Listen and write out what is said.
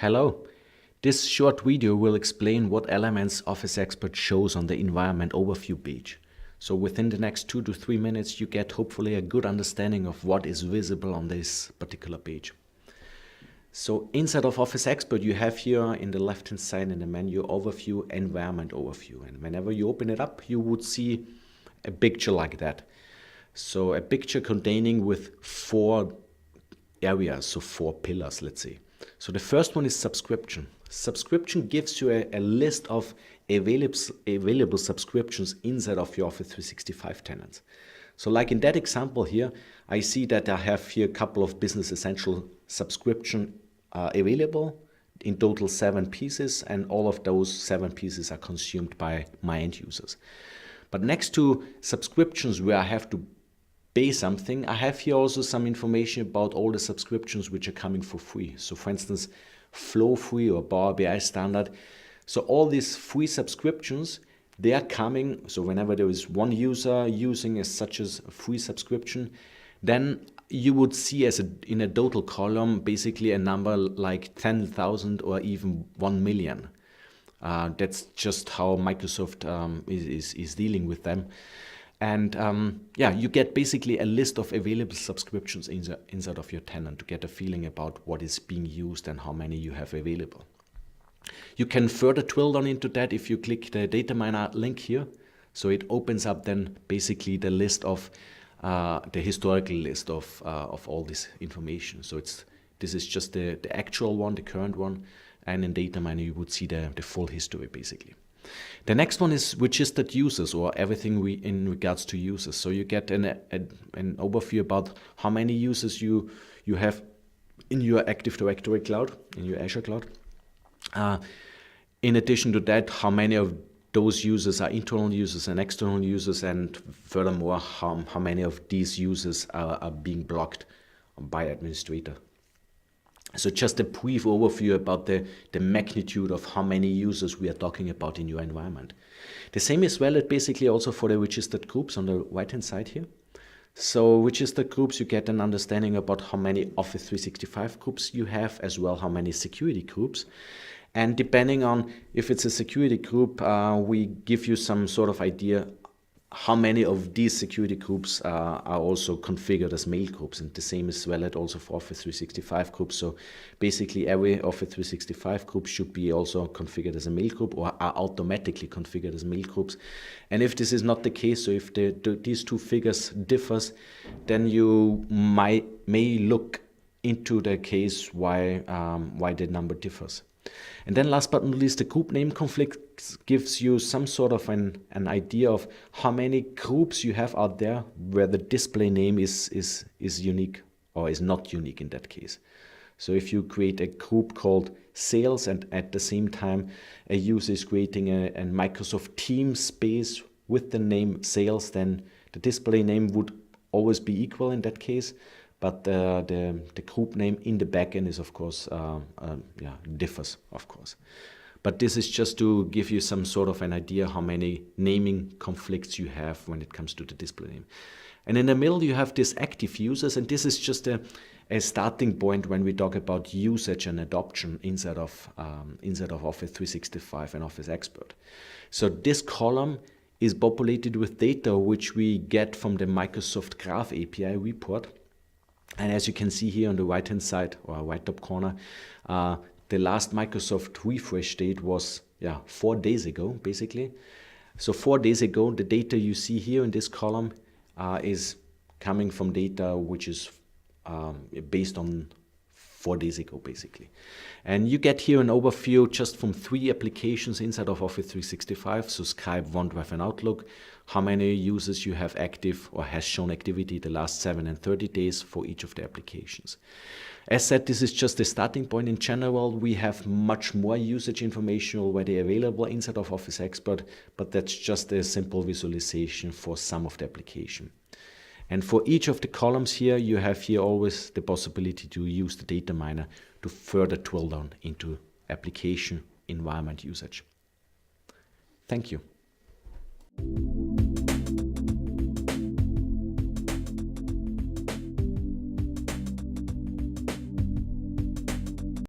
Hello. This short video will explain what elements OfficeExpert shows on the environment overview page. So within the next 2 to 3 minutes, you get hopefully a good understanding of what is visible on this particular page. So inside of OfficeExpert, you have here in the left-hand side in the menu overview, environment overview. And whenever you open it up, you would see a picture like that. So a picture containing with 4 areas, so 4 pillars, let's say. So the first one is subscription. Subscription gives you a list of available subscriptions inside of your Office 365 tenants. So like in that example here, I see that I have here a couple of Business Essential subscription available, in total 7 pieces, and all of those 7 pieces are consumed by my end users. But next to subscriptions where I have to pay something, I have here also some information about all the subscriptions which are coming for free. So for instance, Flow Free or Power BI Standard. So all these free subscriptions, they are coming. So whenever there is one user using such as a free subscription, then you would see in a total column basically a number like 10,000 or even 1 million. That's just how Microsoft is dealing with them. And you get basically a list of available subscriptions inside of your tenant to get a feeling about what is being used and how many you have available. You can further drill down into that if you click the data miner link here. So it opens up then basically the list of the historical list of all this information. So this is just the actual one, the current one, and in data miner you would see the full history basically. The next one is registered users, or everything in regards to users. So you get an overview about how many users you have in your Active Directory cloud, in your Azure cloud. In addition to that, how many of those users are internal users and external users, and furthermore, how many of these users are being blocked by administrator. So just a brief overview about the magnitude of how many users we are talking about in your environment. The same is valid basically also for the registered groups on the right-hand side here. So registered groups, you get an understanding about how many Office 365 groups you have, as well how many security groups. And depending on if it's a security group, we give you some sort of idea how many of these security groups are also configured as mail groups, and the same is valid also for Office 365 groups. So basically every Office 365 group should be also configured as a mail group, or are automatically configured as mail groups. And if this is not the case, so if these two figures differs, then you may look into the case why the number differs. And then last but not least, the group name conflict gives you some sort of an idea of how many groups you have out there where the display name is unique or is not unique in that case. So if you create a group called sales and at the same time a user is creating a Microsoft Teams space with the name sales, then the display name would always be equal in that case. But the group name in the backend is, of course, differs, of course. But this is just to give you some sort of an idea how many naming conflicts you have when it comes to the display name. And in the middle, you have this active users, and this is just a starting point when we talk about usage and adoption inside of Office 365 and OfficeExpert. So this column is populated with data which we get from the Microsoft Graph API report. And as you can see here on the right-hand side or right top corner, the last Microsoft refresh date was 4 days ago, basically. So 4 days ago, the data you see here in this column is coming from data which is based on 4 days ago, basically. And you get here an overview just from 3 applications inside of Office 365, so Skype, OneDrive, and Outlook, how many users you have active or has shown activity the last 7 and 30 days for each of the applications. As said, this is just a starting point. In general, we have much more usage information already available inside of OfficeExpert, but that's just a simple visualization for some of the application. And for each of the columns here, you have here always the possibility to use the data miner to further drill down into application environment usage. Thank you.